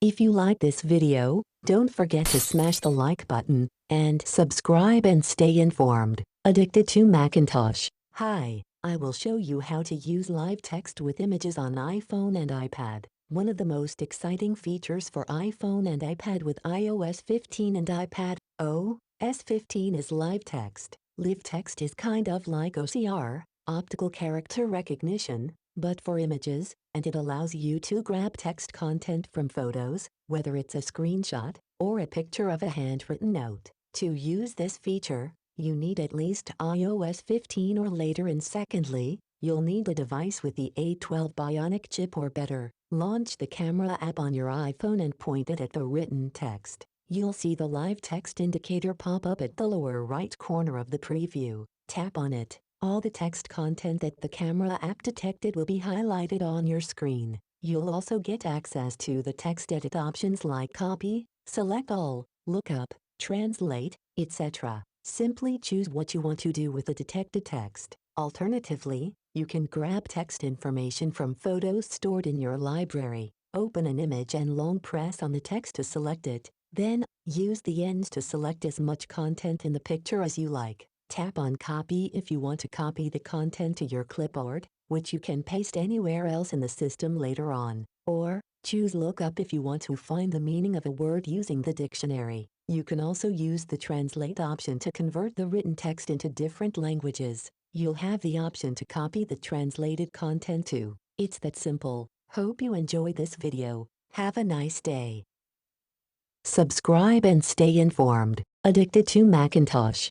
If you like this video, don't forget to smash the like button and subscribe and stay informed. Addicted to Macintosh. Hi, I will show you how to use live text with images on iPhone and iPad. One of the most exciting features for iPhone and iPad with iOS 15 and iPad OS 15 is live text. Live text is kind of like OCR, optical character recognition, but for images, and it allows you to grab text content from photos, whether it's a screenshot or a picture of a handwritten note. To use this feature, you need at least iOS 15 or later, and secondly, you'll need a device with the A12 Bionic chip or better. Launch the camera app on your iPhone and point it at the written text. You'll see the live text indicator pop up at the lower right corner of the preview. Tap on it. All the text content that the camera app detected will be highlighted on your screen. You'll also get access to the text edit options like copy, select all, lookup, translate, etc. Simply choose what you want to do with the detected text. Alternatively, you can grab text information from photos stored in your library. Open an image and long press on the text to select it. Then, use the ends to select as much content in the picture as you like. Tap on Copy if you want to copy the content to your clipboard, which you can paste anywhere else in the system later on. Or, choose Lookup if you want to find the meaning of a word using the dictionary. You can also use the Translate option to convert the written text into different languages. You'll have the option to copy the translated content too. It's that simple. Hope you enjoyed this video. Have a nice day. Subscribe and stay informed. Addicted to Macintosh.